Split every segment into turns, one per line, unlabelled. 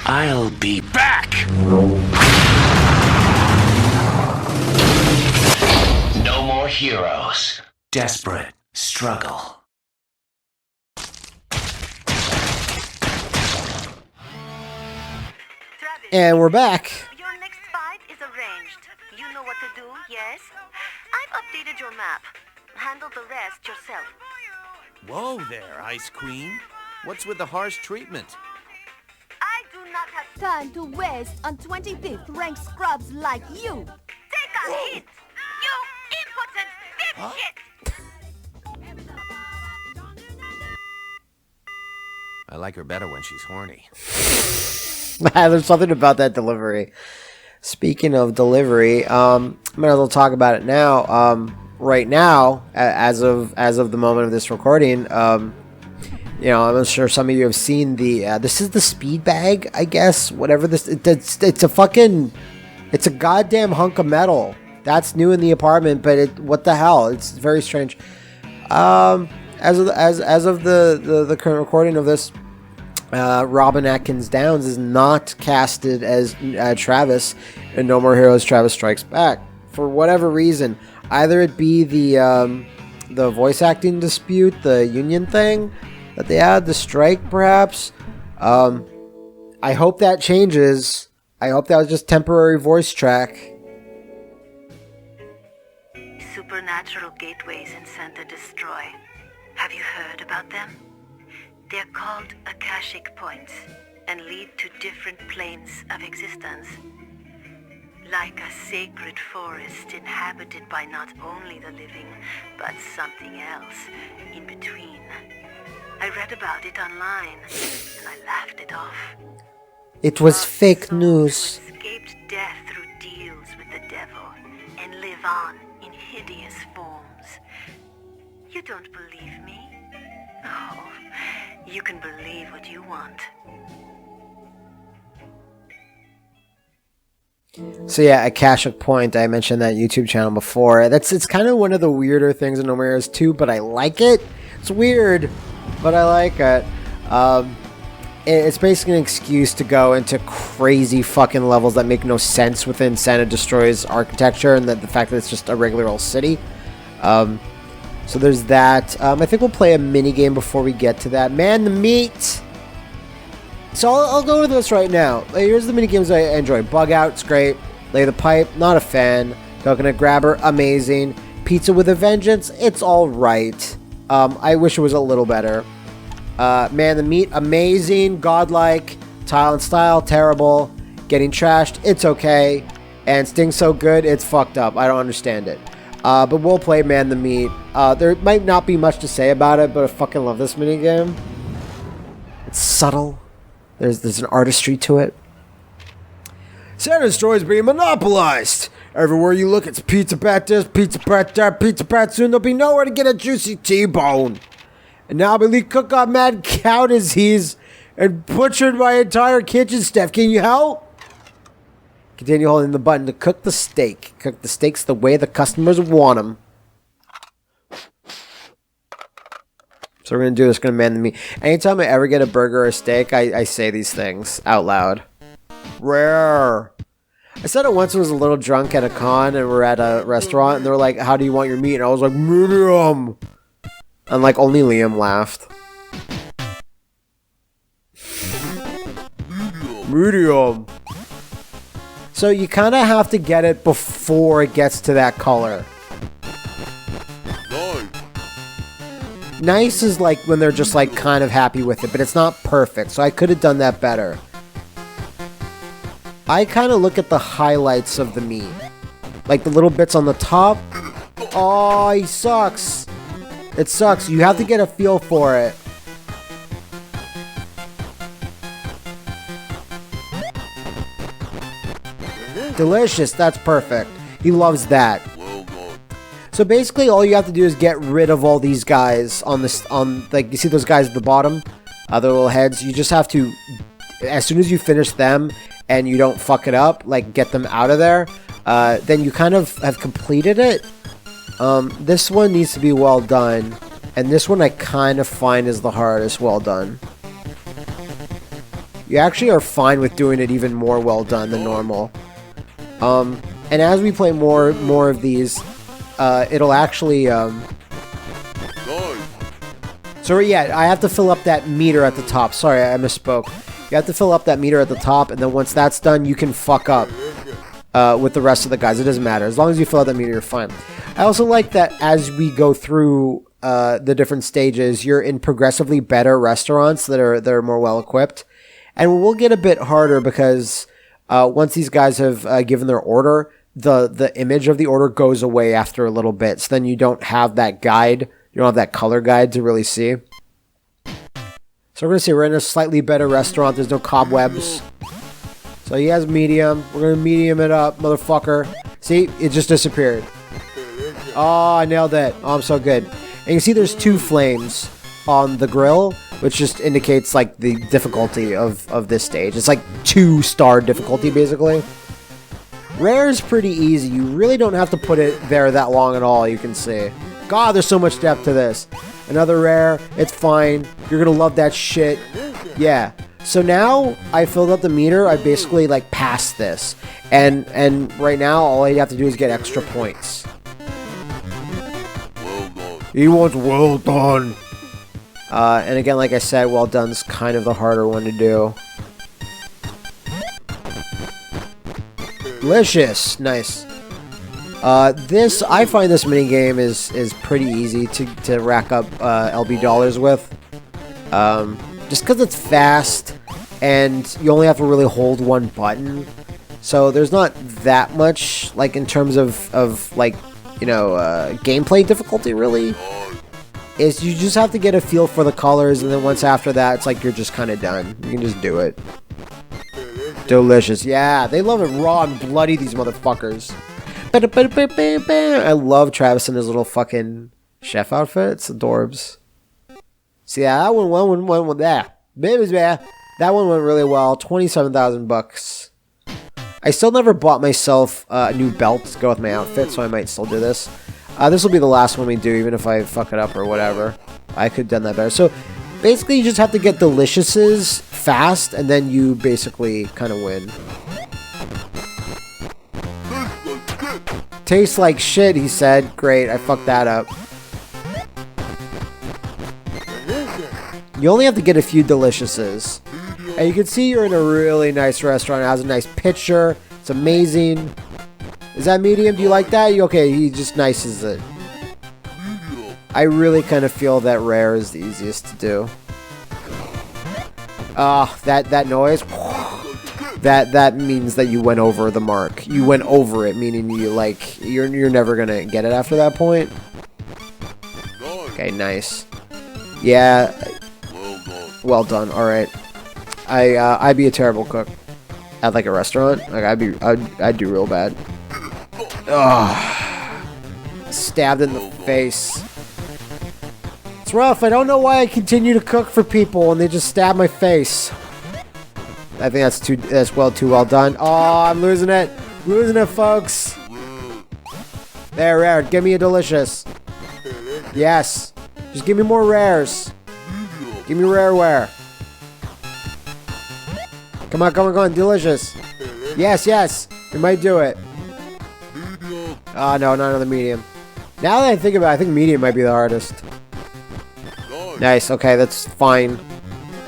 I'll be back! No more heroes. Desperate struggle.
And we're back.
Your next fight is arranged. You know what to do, yes? I've updated your map. Handle the rest yourself.
Whoa there, Ice Queen. What's with the harsh treatment?
I do not have
Time to waste on 25th ranked scrubs like you.
Take a hit! You impotent dipshit!
I like her better when she's horny.
There's something about that delivery. Speaking of delivery, I might as well talk about it now. Right now, as of the moment of this recording, you know, I'm sure some of you have seen the. This is the speed bag, I guess. Whatever this, it's a goddamn hunk of metal. That's new in the apartment, but what the hell? It's very strange. As of the current recording of this. Robin Atkins Downs is not casted as Travis in No More Heroes Travis Strikes Back for whatever reason. Either it be the voice acting dispute, the union thing that they had, the strike perhaps. I hope that changes. I hope that was just temporary voice track.
Supernatural gateways in Santa Destroy. Have you heard about them? They're called Akashic points and lead to different planes of existence. Like a sacred forest inhabited by not only the living, but something else in between. I read about it online, and I laughed it off.
It was
Lost
fake
souls
news.
who escaped death through deals with the devil and live on in hideous forms. You don't believe me? Oh, you can believe what you want.
So yeah, Akashic Point. I mentioned that YouTube channel before. It's kind of one of the weirder things in No More Heroes 2, but I like it. It's weird, but I like it. It's basically an excuse to go into crazy fucking levels that make no sense within Santa Destroy's architecture, and the fact that it's just a regular old city. So there's that. I think we'll play a mini game before we get to that. Man, the meat. So I'll go with this right now. Here's the mini games I enjoy. Bug Out, it's great. Lay the Pipe, not a fan. Coconut Grabber, amazing. Pizza with a Vengeance, it's all right. I wish it was a little better. Man, the Meat, amazing. Godlike. Tile and Style, terrible. Getting Trashed, it's okay. And Sting So Good, it's fucked up. I don't understand it. But we'll play Man the Meat. There might not be much to say about it, but I fucking love this minigame. It's subtle. There's an artistry to it. Santa Destroy is being monopolized. Everywhere you look, it's pizza pat this, pizza pat that, pizza pat soon. There'll be nowhere to get a juicy T-bone. And now Billy Cook got mad cow disease and butchered my entire kitchen staff. Can you help? Continue holding the button to cook the steak. Cook the steaks the way the customers want them. So we're going to do this. Going to man the meat. Anytime I ever get a burger or a steak, I say these things out loud. Rare. I said it once when I was a little drunk at a con and we're at a restaurant and they were like, how do you want your meat? And I was like, medium. And like only Liam laughed. Medium. So you kind of have to get it before it gets to that color. Nice is like when they're just like kind of happy with it, but it's not perfect. So I could have done that better. I kind of look at the highlights of the meat. Like the little bits on the top. Oh, he sucks. It sucks. You have to get a feel for it. Delicious. That's perfect. He loves that. So basically, all you have to do is get rid of all these guys on this. Like you see those guys at the bottom, their little heads. You just have to, as soon as you finish them and you don't fuck it up, like get them out of there. Then you kind of have completed it. This one needs to be well done, and this one I kind of find is the hardest well done. you actually are fine with doing it even more well done than normal. And as we play more of these, it'll actually... So yeah, I have to fill up that meter at the top. Sorry, I misspoke. You have to fill up that meter at the top, and then once that's done, you can fuck up with the rest of the guys. It doesn't matter. As long as you fill out that meter, you're fine. I also like that as we go through the different stages, you're in progressively better restaurants that are more well equipped, and we'll get a bit harder because once these guys have given their order, the image of the order goes away after a little bit. So then you don't have that guide. You don't have that color guide to really see. So we're going to see we're in a slightly better restaurant. There's no cobwebs. So he has medium. We're going to medium it up, motherfucker. See? It just disappeared. Oh, I nailed it. Oh, I'm so good. And you can see there's 2 flames on the grill, which just indicates, like, the difficulty of this stage. It's like 2-star difficulty, basically. Rare is pretty easy. You really don't have to put it there that long at all, you can see. God, there's so much depth to this. Another rare. It's fine. You're going to love that shit. Yeah. So now I filled up the meter. I basically, like, passed this. And right now, all you have to do is get extra points. He wants well done. And again, like I said, well done's kind of the harder one to do. Delicious. Nice. I find this minigame is pretty easy to rack up LB dollars with. Just because it's fast and you only have to really hold one button. So there's not that much, like, in terms of like, you know, gameplay difficulty, really. Is you just have to get a feel for the colors, and then once after that, it's like you're just kind of done. You can just do it. Delicious. Yeah, they love it raw and bloody, these motherfuckers. I love Travis in his little fucking chef outfit. It's adorbs. See, yeah, that one went with that. Babies, man. That one went really well. 27,000 bucks. I still never bought myself a new belt to go with my outfit, so I might still do this. This will be the last one we do, even if I fuck it up or whatever. I could have done that better. So, basically, you just have to get deliciouses fast, and then you basically kind of win. Tastes like shit, he said. Great, I fucked that up. You only have to get a few deliciouses. And you can see you're in a really nice restaurant. It has a nice picture. It's amazing. Is that medium? Do you like that? Okay, he just nices it. I really kind of feel that rare is the easiest to do. That noise. That means that you went over the mark. You went over it, meaning you're never gonna get it after that point. Okay, nice. Yeah. Well done. All right. I'd be a terrible cook at like a restaurant. Like I'd do real bad. Ugh. Stabbed in the face. It's rough. I don't know why I continue to cook for people and they just stab my face. I think that's too well done. Oh, I'm losing it. Losing it, folks. There, rare. Give me a delicious. Yes. Just give me more rares. Give me rareware. Come on, come on, come on. Delicious. Yes, yes. We might do it. Oh, no, not another medium. Now that I think about it, I think medium might be the hardest. Nice. Okay, that's fine.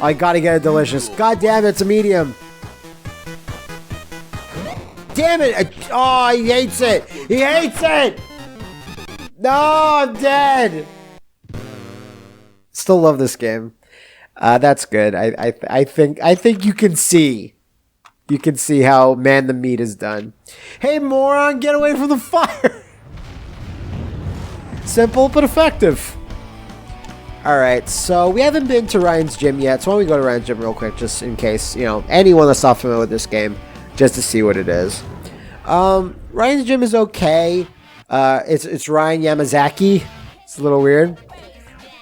I gotta get a delicious. God damn it, it's a medium. Damn it. Oh, he hates it. He hates it. No, I'm dead. Still love this game. That's good. I think you can see. You can see how Man the Meat is done. Hey, moron, get away from the fire. Simple but effective. Alright, so we haven't been to Ryan's Gym yet, so why don't we go to Ryan's Gym real quick, just in case, you know, anyone that's not familiar with this game, just to see what it is. Ryan's Gym is okay. It's Ryan Yamazaki. It's a little weird.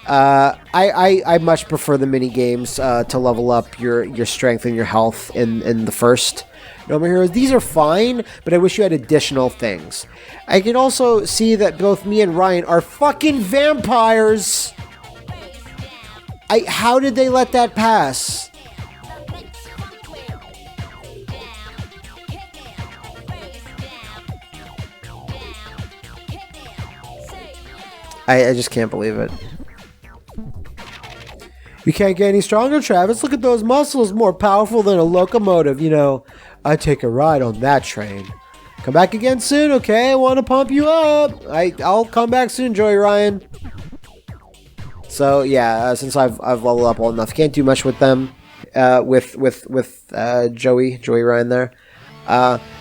I much prefer the mini games to level up your strength and your health in the first No More Heroes. These are fine, but I wish you had additional things. I can also see that both me and Ryan are fucking vampires. How did they let that pass? I just can't believe it. You can't get any stronger, Travis. Look at those muscles, more powerful than a locomotive. You know, I take a ride on that train. Come back again soon, okay? I want to pump you up. I'll come back soon, Joey Ryan. So yeah, since I've leveled up well enough, can't do much with them. With Joey Ryan there.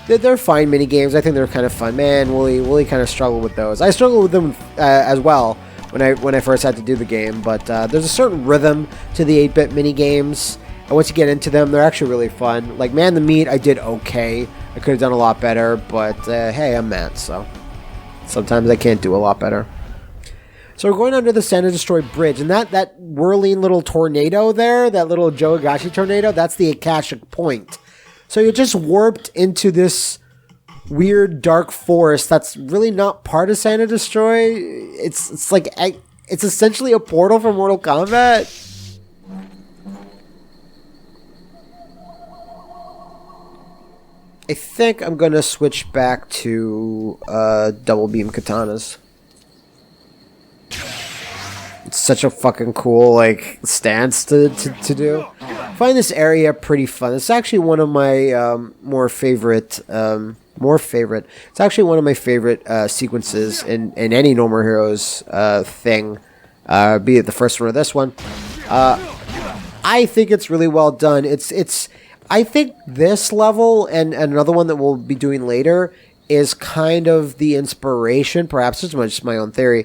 They're fine mini games. I think they're kind of fun. Man, Wooly kind of struggled with those. I struggled with them as well when I first had to do the game. But there's a certain rhythm to the 8-bit mini games, and once you get into them, they're actually really fun. Like Man the Meat, I did okay. I could have done a lot better, but hey, I'm Matt, so sometimes I can't do a lot better. So we're going under the Santa Destroy Bridge, and that whirling little tornado there, that little Joagashi tornado, that's the Akashic Point. So you're just warped into this weird dark forest that's really not part of Santa Destroy. It's essentially a portal for Mortal Kombat. I think I'm gonna switch back to double beam katanas. It's such a fucking cool stance to do. I find this area pretty fun. It's actually one of my more favorite. It's actually one of my favorite sequences in any No More Heroes thing, be it the first one or this one. I think it's really well done. I think this level and another one that we'll be doing later is kind of the inspiration, perhaps it's just my own theory,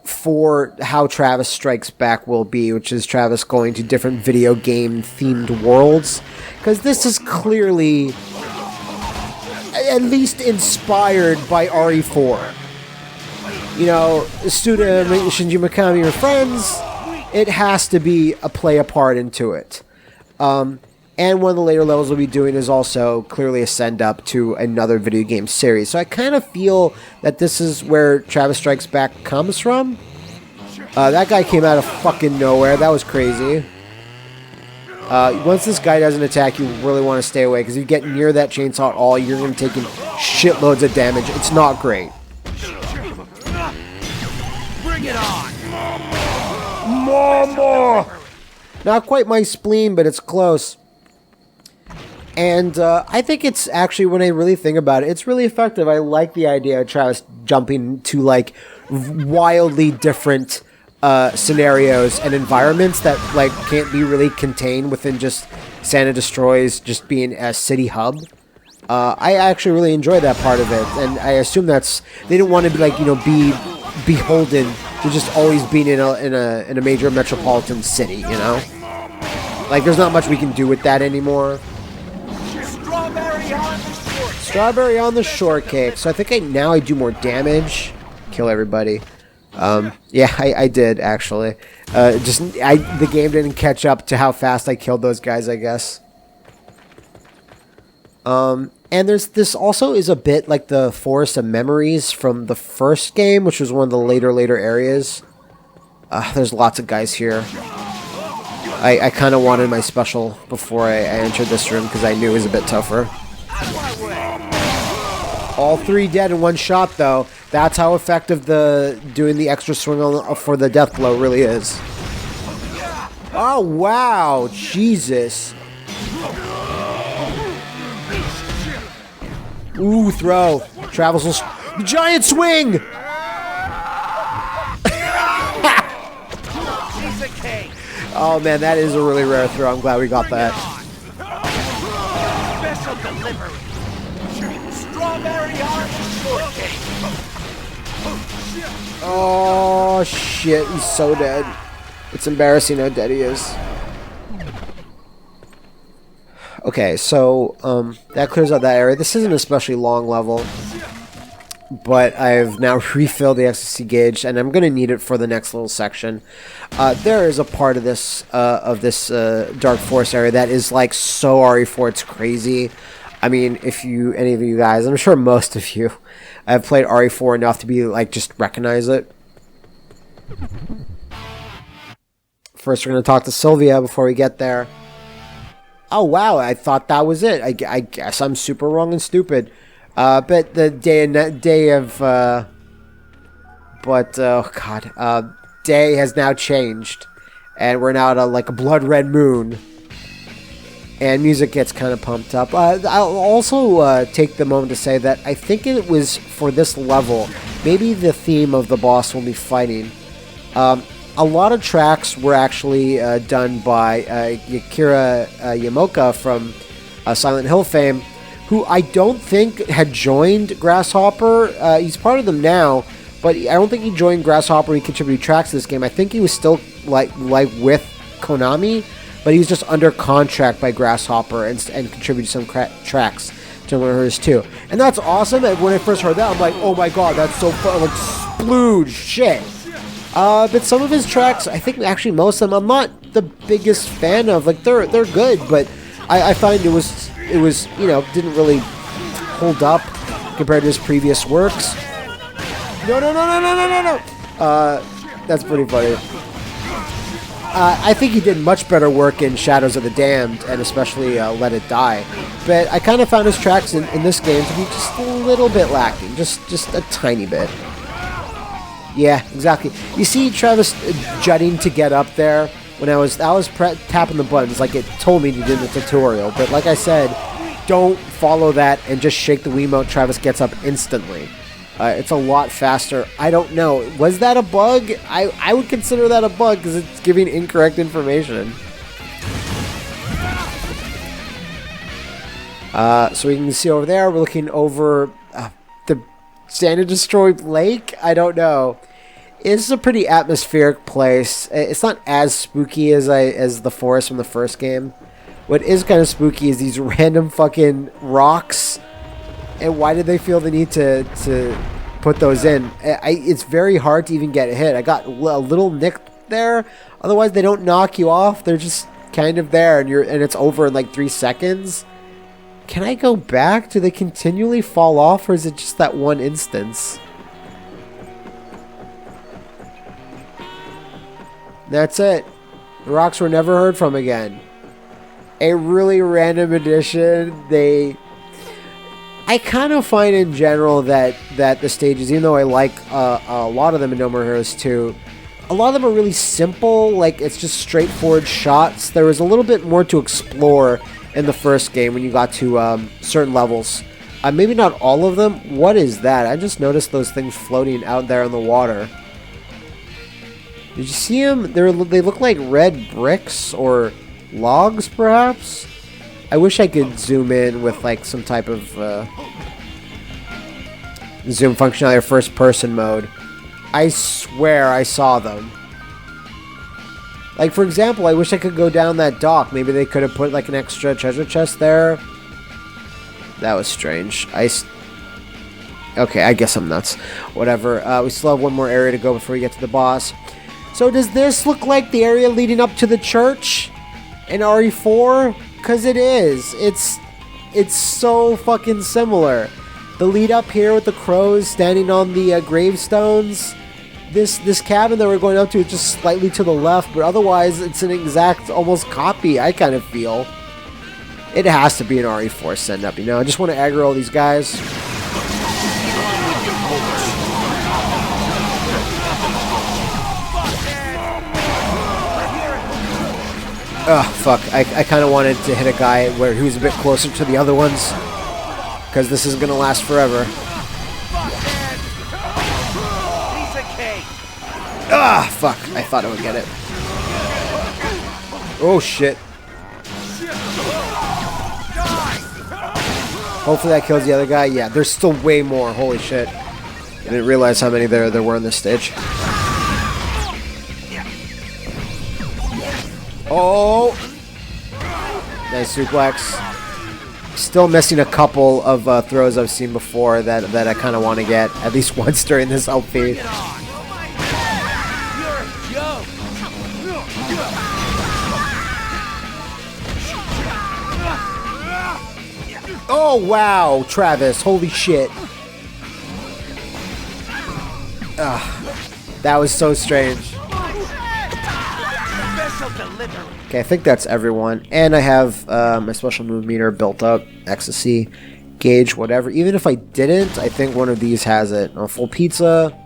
for how Travis Strikes Back will be, which is Travis going to different video game themed worlds. Because this is clearly at least inspired by RE4. You know, Suda, Shinji Mikami are friends. It has to be play a part into it. And one of the later levels we'll be doing is also clearly a send up to another video game series. So I kind of feel that this is where Travis Strikes Back comes from. That guy came out of fucking nowhere. That was crazy. Once this guy doesn't attack, you really want to stay away, because if you get near that chainsaw at all, you're going to be taking shitloads of damage. It's not great.
Bring it on!
Mama! Not quite my spleen, but it's close. And I think it's actually, when I really think about it, it's really effective. I like the idea of Travis jumping to wildly different scenarios and environments that can't be really contained within just Santa Destroy's just being a city hub. I actually really enjoy that part of it, and I assume they didn't want to be beholden to just always being in a major metropolitan city, you know? There's not much we can do with that anymore. Strawberry on the shortcake. So I think now I do more damage. Kill everybody. Yeah, I did actually. The game didn't catch up to how fast I killed those guys, I guess. And this also is a bit like the Forest of Memories from the first game, which was one of the later areas. There's lots of guys here. I kind of wanted my special before I entered this room, because I knew it was a bit tougher. All three dead in one shot, though. That's how effective doing the extra swing for the death blow really is. Oh, wow. Jesus. Ooh, throw. Travels will... Giant swing! Oh, man, that is a really rare throw. I'm glad we got that.
Special delivery. Strawberry on the shortcake.
Oh, shit. He's so dead. It's embarrassing how dead he is. Okay, so that clears out that area. This isn't an especially long level, but I've now refilled the ecstasy gauge, and I'm going to need it for the next little section. There is a part of this dark forest area that is so RE4, it's crazy. I mean, if any of you guys, I'm sure most of you, have played RE4 enough to be just recognize it. First, we're going to talk to Sylvia before we get there. Oh, wow, I thought that was it. I guess I'm super wrong and stupid. But the day But, oh god, day has now changed. And we're now at a blood red moon. And music gets kind of pumped up. I'll also take the moment to say that I think it was for this level, maybe the theme of the boss we'll be fighting. A lot of tracks were actually done by Akira Yamaoka from Silent Hill fame, who I don't think had joined Grasshopper. He's part of them now, but I don't think he joined Grasshopper. He contributed tracks to this game. I think he was still like with Konami, but he was just under contract by Grasshopper and contributed some tracks to hers too. And that's awesome. And when I first heard that, I'm like, oh my god, that's so fun. Like, splooge shit. But some of his tracks, I think actually most of them, I'm not the biggest fan of. Like, they're good, but I find it was didn't really hold up compared to his previous works. No. That's pretty funny. I think he did much better work in Shadows of the Damned, and especially Let It Die. But I kind of found his tracks in this game to be just a little bit lacking, just a tiny bit. Yeah, exactly. You see Travis jutting to get up there when I was tapping the buttons like it told me to do in the tutorial. But like I said, don't follow that and just shake the Wiimote. Travis gets up instantly. It's a lot faster. I don't know. Was that a bug? I would consider that a bug because it's giving incorrect information. So we can see over there, we're looking over the Stand and Destroy Lake? I don't know. It's a pretty atmospheric place. It's not as spooky as the forest from the first game. What is kind of spooky is these random fucking rocks. And why did they feel the need to put those in? It's very hard to even get a hit. I got a little nicked there. Otherwise, they don't knock you off. They're just kind of there, and it's over in like 3 seconds. Can I go back? Do they continually fall off, or is it just that one instance? That's it. The rocks were never heard from again. A really random addition. I kind of find in general that the stages, even though I like a lot of them in No More Heroes 2, a lot of them are really simple. Like, it's just straightforward shots. There was a little bit more to explore in the first game when you got to certain levels. Maybe not all of them. What is that? I just noticed those things floating out there in the water. Did you see them? They look like red bricks or logs, perhaps? I wish I could zoom in with like some type of zoom functionality or first person mode. I swear I saw them. Like, for example, I wish I could go down that dock. Maybe they could have put like an extra treasure chest there. That was strange. Okay, I guess I'm nuts. Whatever. We still have one more area to go before we get to the boss. So does this look like the area leading up to the church in RE4? Because it is. It's so fucking similar. The lead up here with the crows standing on the gravestones. This cabin that we're going up to is just slightly to the left, but otherwise it's an exact almost copy, I kind of feel. It has to be an RE4 send up, you know? I just want to aggro all these guys. Ugh, fuck. I kind of wanted to hit a guy where he was a bit closer to the other ones. Because this is going to last forever. Ah, fuck. I thought I would get it. Oh, shit. Hopefully that kills the other guy. Yeah, there's still way more. Holy shit. I didn't realize how many there were on this stage. Oh! Nice suplex. Still missing a couple of throws I've seen before that I kind of want to get at least once during this LP. Oh, wow, Travis. Holy shit. That was so strange. Okay, I think that's everyone. And I have my special move meter built up. Ecstasy, gauge, whatever. Even if I didn't, I think one of these has it. A full pizza.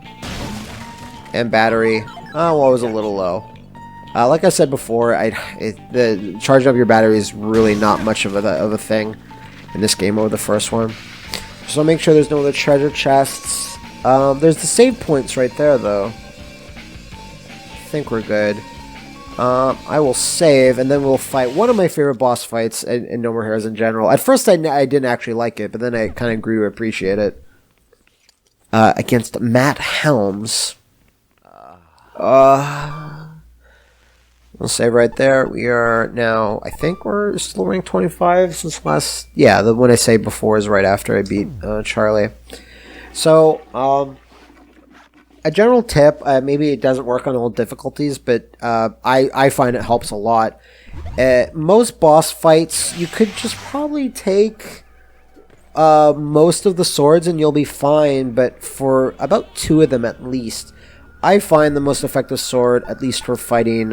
and battery. Oh, well, it was a little low. Like I said before, the charging up your battery is really not much of a thing in this game over the first one. So make sure there's no other treasure chests. There's the save points right there, though. I think we're good. I will save, and then we'll fight one of my favorite boss fights in No More Heroes in general. At first, I didn't actually like it, but then I kind of grew to appreciate it. Against Matt Helms. We'll save right there. We are now, I think we're still rank 25 since last... Yeah, the one I saved before is right after I beat Charlie. So, a general tip, maybe it doesn't work on all difficulties, but I find it helps a lot. Most boss fights, you could just probably take most of the swords and you'll be fine, but for about 2 of them at least, I find the most effective sword, at least for fighting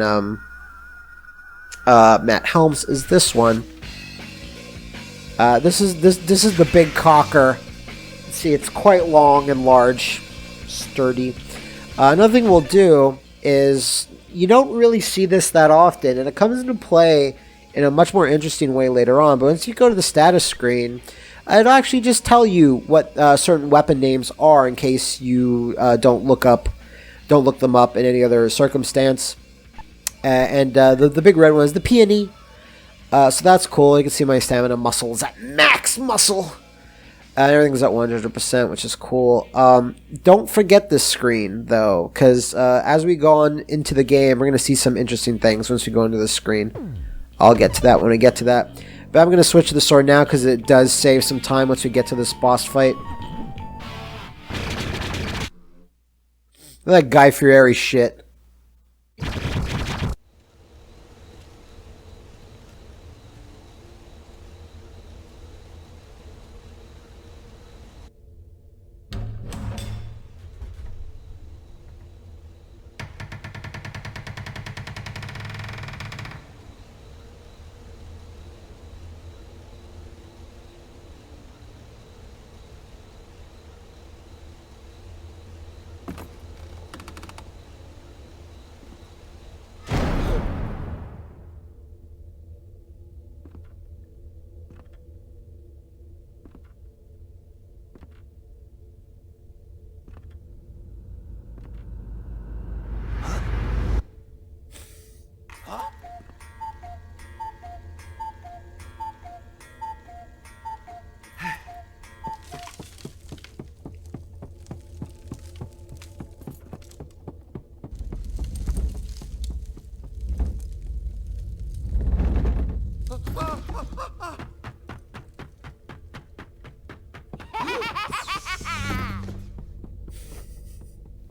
Matt Helms, is this one. This is the big cocker. See, it's quite long and large, sturdy. Another thing we'll do is, you don't really see this that often, and it comes into play in a much more interesting way later on, but once you go to the status screen, it'll actually just tell you what certain weapon names are in case you don't look them up in any other circumstance. And the big red one is the peony. So that's cool. You can see my stamina muscle is at max muscle. Everything's at 100%, which is cool. Don't forget this screen, though, because as we go on into the game, we're going to see some interesting things once we go into the screen. I'll get to that when I get to that. But I'm going to switch to the sword now because it does save some time once we get to this boss fight. That Guy Fieri shit.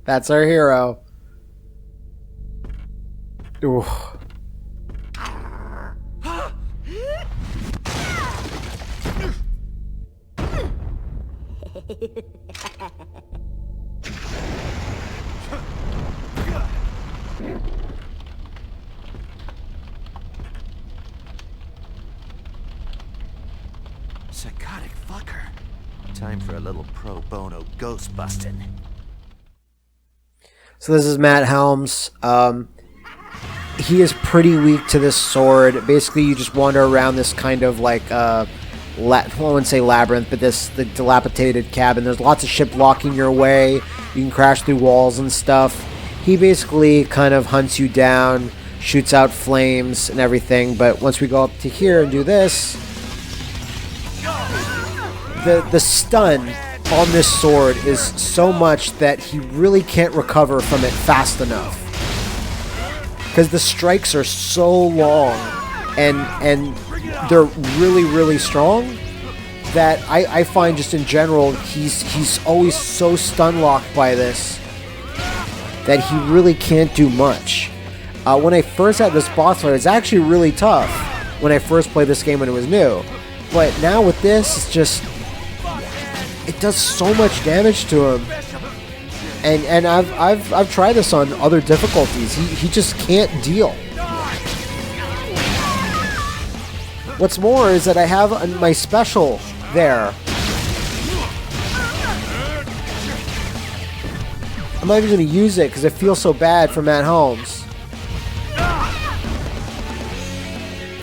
That's our hero. Ooh.
Psychotic fucker. Time for a little pro bono ghost busting.
So this is Matt Helms. He is pretty weak to this sword. Basically, you just wander around this kind of like, I wouldn't say labyrinth, but the dilapidated cabin. There's lots of shit blocking your way. You can crash through walls and stuff. He basically kind of hunts you down, shoots out flames and everything. But once we go up to here and do this, the stun on this sword is so much that he really can't recover from it fast enough. Because the strikes are so long and they're really, really strong that I find just in general he's always so stun locked by this that he really can't do much. When I first had this boss fight, it's actually really tough when I first played this game when it was new. But now with this, it's just... it does so much damage to him, and I've tried this on other difficulties. He just can't deal. What's more is that I have my special there. I'm not even going to use it because I feel so bad for Matt Holmes.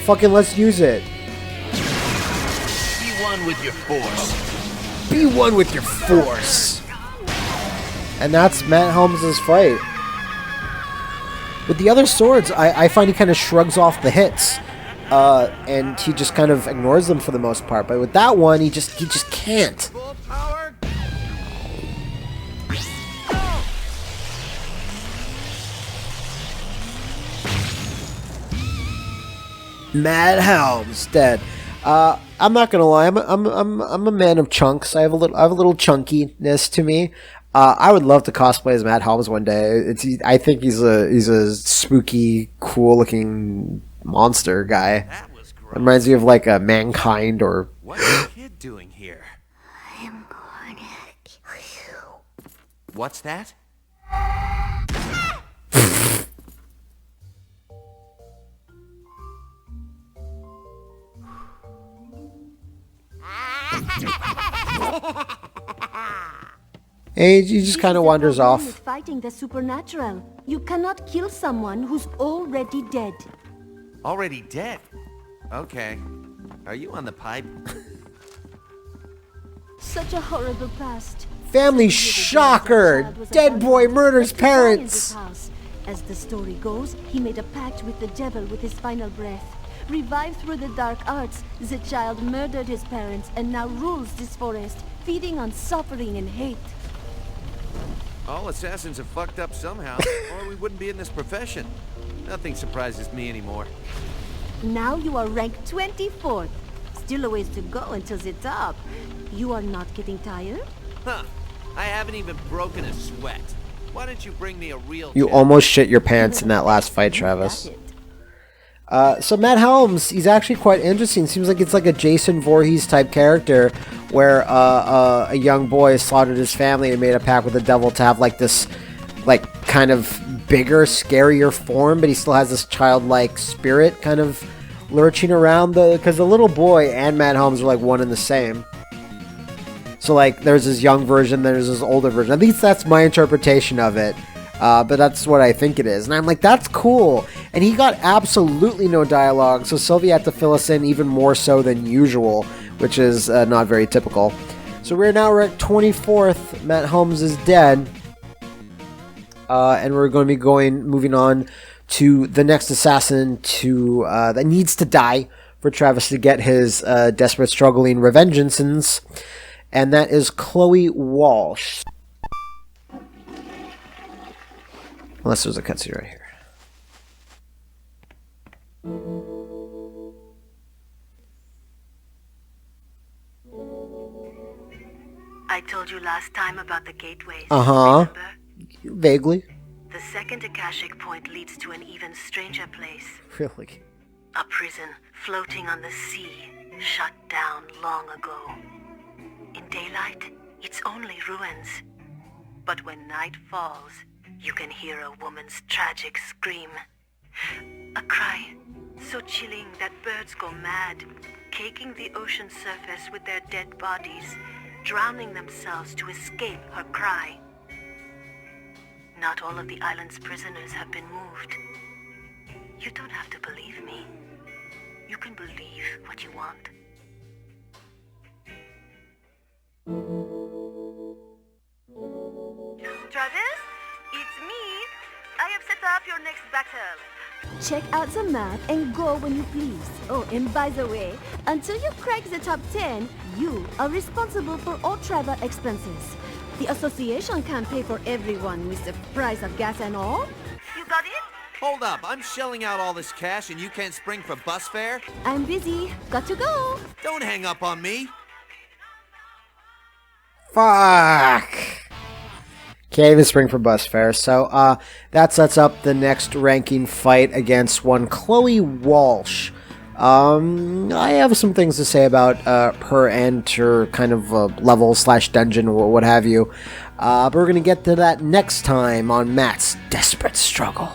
Fucking let's use it.
Be one with your force.
Be one with your force. And that's Matt Holmes' fight. With the other swords, I find he kind of shrugs off the hits. And he just kind of ignores them for the most part. But with that one, he just can't.
Full power.
Matt Helms dead. I'm not gonna lie. I'm a man of chunks. I have a little chunkiness to me. I would love to cosplay as Matt Helms one day. I think he's a spooky, cool looking monster guy.
That was gross.
Reminds me of like a Mankind or.
What's the kid doing here?
I'm going to kill you.
What's that?
And he just kind of wanders
This is the problem
off.
with fighting the supernatural. You cannot kill someone who's already dead.
Already dead. Okay. Are you on the pipe?
Such a horrible past.
Family
7 years ago,
shocker!
a child was
Dead boy
abandoned
murders
to die in this
parents!
house. As the story goes, he made a pact with the devil with his final breath. Revived through the dark arts, the child murdered his parents and now rules this forest, feeding on suffering and hate.
All assassins have fucked up somehow, or we wouldn't be in this profession. Nothing surprises me anymore.
Now you are ranked 24th. Still a ways to go until the top. You are not getting tired?
Huh. I haven't even broken a sweat. Why don't you bring me a real
You
jet?
almost shit your pants in that last fight, Travis.
Got it.
So Matt Helms, he's actually quite interesting. Seems like it's like a Jason Voorhees type character, where a young boy slaughtered his family and made a pact with the devil to have like this, like kind of bigger, scarier form, but he still has this childlike spirit kind of lurching around because the little boy and Matt Helms are like one and the same. So like there's this young version, there's this older version. At least that's my interpretation of it. But that's what I think it is. And I'm like, that's cool. And he got absolutely no dialogue, so Sylvia had to fill us in even more so than usual, which is not very typical. So we're at 24th. Matt Holmes is dead. And we're going to be moving on to the next assassin that needs to die for Travis to get his desperate, struggling revengeance. And that is Chloe Walsh. Unless there's a cutscene right here.
I told you last time about the gateways.
Uh-huh.
Remember?
Vaguely.
The second Akashic point leads to an even stranger place.
Really.
A prison floating on the sea, shut down long ago. In daylight, it's only ruins. But when night falls, you can hear a woman's tragic scream. A cry so chilling that birds go mad, caking the ocean surface with their dead bodies, drowning themselves to escape her cry. Not all of the island's prisoners have been moved. You don't have to believe me. You can believe what you want. Travis, it's me. I have set up your next battle.
Check out the map and go when you please. Oh, and by the way, until you crack the top 10, you are responsible for all travel expenses. The association can't pay for everyone with the price of gas and all.
You got it?
Hold up, I'm shelling out all this cash and you can't spring for bus fare?
I'm busy. Got to go.
Don't hang up on me.
Fuck. Can't even spring for bus fare. So that sets up the next ranking fight against one Chloe Walsh. I have some things to say about her and her kind of level / dungeon or what have you. But we're going to get to that next time on Matt's Desperate Struggle.